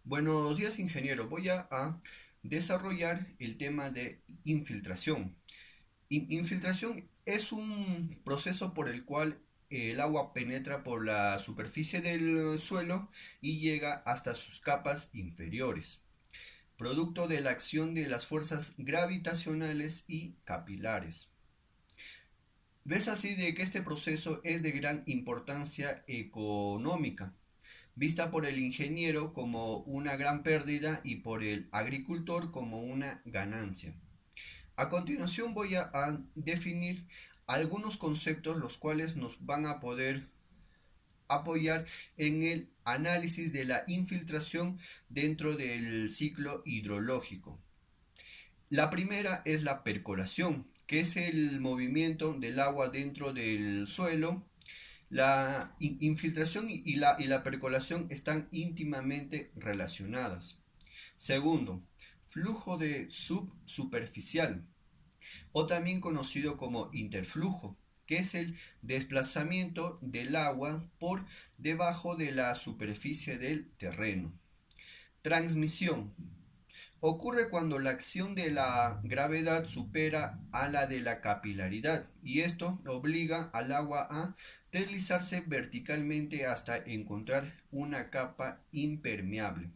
Buenos días, ingeniero. Voy a desarrollar el tema de infiltración. Infiltración es un proceso por el cual el agua penetra por la superficie del suelo y llega hasta sus capas inferiores, producto de la acción de las fuerzas gravitacionales y capilares. ¿Ves así de que este proceso es de gran importancia económica, vista por el ingeniero como una gran pérdida y por el agricultor como una ganancia? A continuación voy a definir algunos conceptos los cuales nos van a poder apoyar en el análisis de la infiltración dentro del ciclo hidrológico. La primera es la percolación, que es el movimiento del agua dentro del suelo. La infiltración y la percolación están íntimamente relacionadas. Segundo, flujo de subsuperficial, o también conocido como interflujo, que es el desplazamiento del agua por debajo de la superficie del terreno. Transmisión. Ocurre cuando la acción de la gravedad supera a la de la capilaridad y esto obliga al agua a deslizarse verticalmente hasta encontrar una capa impermeable.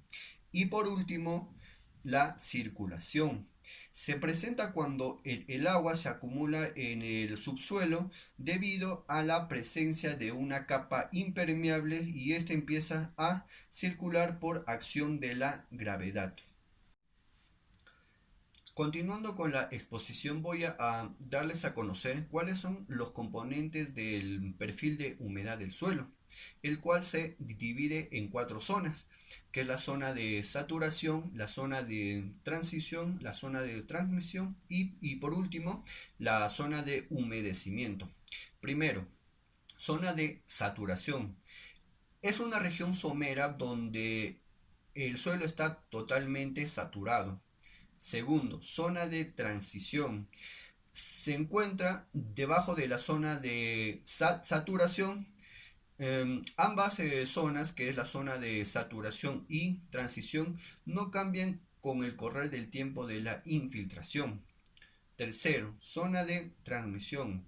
Y por último, la circulación. Se presenta cuando el agua se acumula en el subsuelo debido a la presencia de una capa impermeable y ésta empieza a circular por acción de la gravedad. Continuando con la exposición, voy a darles a conocer cuáles son los componentes del perfil de humedad del suelo, el cual se divide en cuatro zonas, que es la zona de saturación, la zona de transición, la zona de transmisión y por último la zona de humedecimiento. Primero, zona de saturación. Es una región somera donde el suelo está totalmente saturado. Segundo, zona de transición. Se encuentra debajo de la zona de saturación. Ambas zonas, que es la zona de saturación y transición, no cambian con el correr del tiempo de la infiltración. Tercero, zona de transmisión.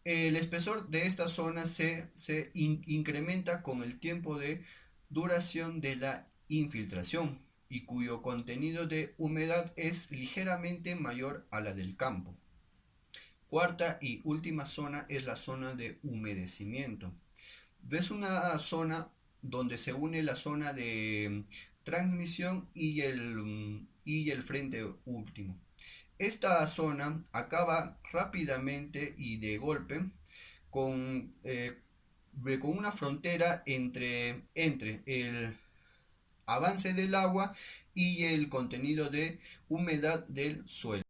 El espesor de esta zona se incrementa con el tiempo de duración de la infiltración y cuyo contenido de humedad es ligeramente mayor a la del campo. Cuarta y última zona es la zona de humedecimiento. Ves una zona donde se une la zona de transmisión y el frente último. Esta zona acaba rápidamente y de golpe con una frontera entre el avance del agua y el contenido de humedad del suelo.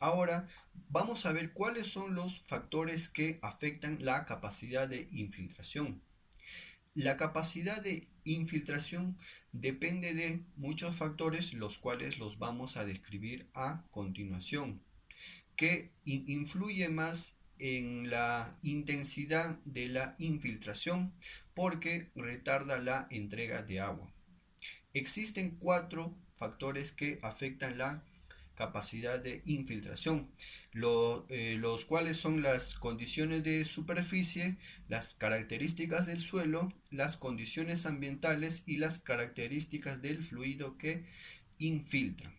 Ahora vamos a ver cuáles son los factores que afectan la capacidad de infiltración. La capacidad de infiltración depende de muchos factores, los cuales los vamos a describir a continuación, que influye más en la intensidad de la infiltración porque retarda la entrega de agua. Existen cuatro factores que afectan la capacidad de infiltración, los cuales son las condiciones de superficie, las características del suelo, las condiciones ambientales y las características del fluido que infiltra.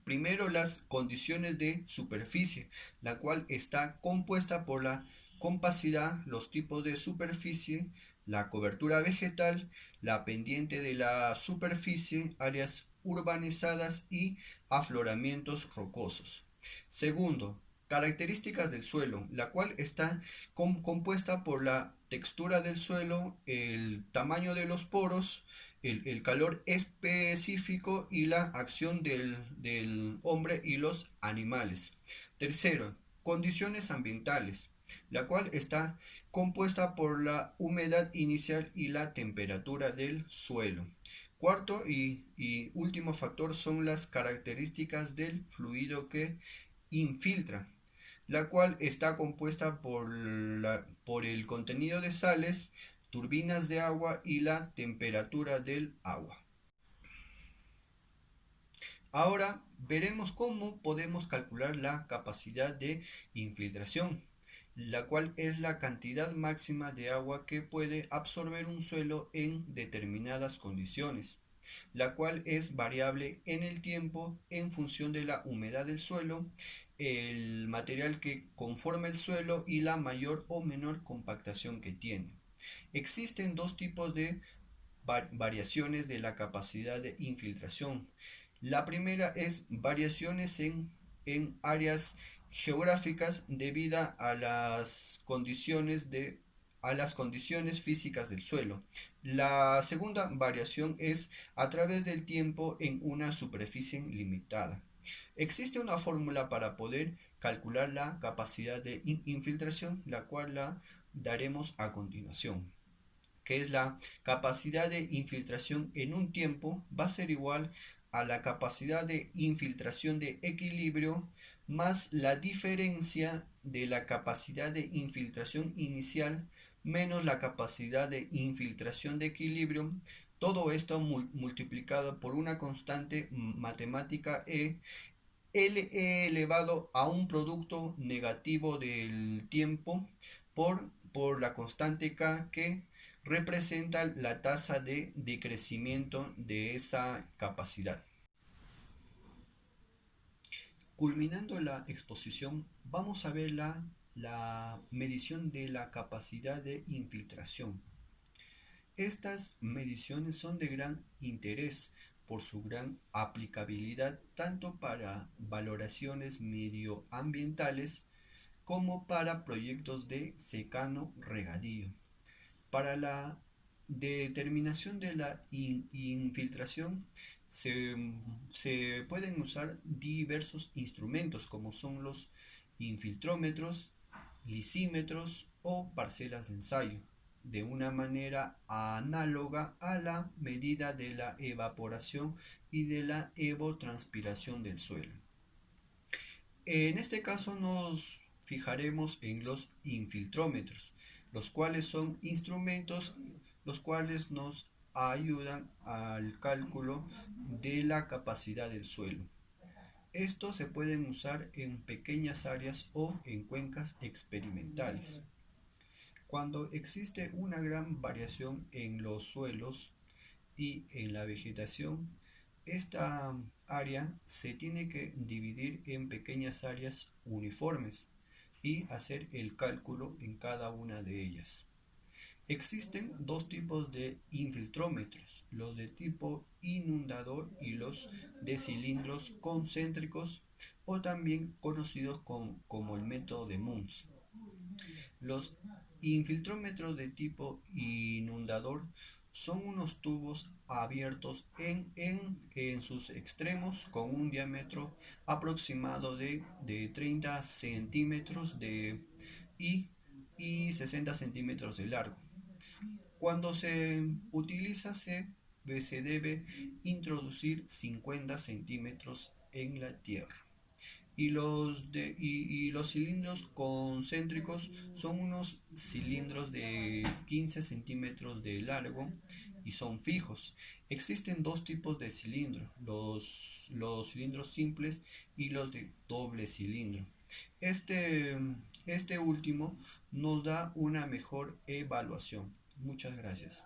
Primero, las condiciones de superficie, la cual está compuesta por la compacidad, los tipos de superficie, la cobertura vegetal, la pendiente de la superficie, áreas urbanizadas y afloramientos rocosos. Segundo, características del suelo, la cual está compuesta por la textura del suelo, el tamaño de los poros, el calor específico y la acción del hombre y los animales. Tercero, condiciones ambientales, la cual está compuesta por la humedad inicial y la temperatura del suelo. Cuarto y último factor son las características del fluido que infiltra, la cual está compuesta por el contenido de sales, turbinas de agua y la temperatura del agua. Ahora veremos cómo podemos calcular la capacidad de infiltración, la cual es la cantidad máxima de agua que puede absorber un suelo en determinadas condiciones, la cual es variable en el tiempo en función de la humedad del suelo, el material que conforma el suelo y la mayor o menor compactación que tiene. Existen dos tipos de variaciones de la capacidad de infiltración. La primera es variaciones en áreas geográficas debido a las condiciones físicas del suelo. La segunda variación es a través del tiempo en una superficie limitada. Existe una fórmula para poder calcular la capacidad de infiltración, la cual la daremos a continuación, que es la capacidad de infiltración en un tiempo, va a ser igual a la capacidad de infiltración de equilibrio más la diferencia de la capacidad de infiltración inicial menos la capacidad de infiltración de equilibrio. Todo esto multiplicado por una constante matemática L elevado a un producto negativo del tiempo por la constante K, que representa la tasa de decrecimiento de esa capacidad. Culminando la exposición, vamos a ver la medición de la capacidad de infiltración. Estas mediciones son de gran interés por su gran aplicabilidad tanto para valoraciones medioambientales como para proyectos de secano regadío. Para la determinación de la infiltración se, se pueden usar diversos instrumentos como son los infiltrómetros, lisímetros o parcelas de ensayo, de una manera análoga a la medida de la evaporación y de la evotranspiración del suelo. En este caso nos fijaremos en los infiltrómetros, los cuales son instrumentos los cuales nos ayudan al cálculo de la capacidad del suelo. Estos se pueden usar en pequeñas áreas o en cuencas experimentales. Cuando existe una gran variación en los suelos y en la vegetación, esta área se tiene que dividir en pequeñas áreas uniformes y hacer el cálculo en cada una de ellas. Existen dos tipos de infiltrómetros, los de tipo inundador y los de cilindros concéntricos, o también conocidos como el método de Muntz. Los infiltrómetros de tipo inundador son unos tubos abiertos en sus extremos con un diámetro aproximado de 30 centímetros y, y 60 centímetros de largo. Cuando se utiliza se debe introducir 50 centímetros en la tierra. Y los cilindros concéntricos son unos cilindros de 15 centímetros de largo y son fijos. Existen dos tipos de cilindros, los cilindros simples y los de doble cilindro. Este, este último nos da una mejor evaluación. Muchas gracias.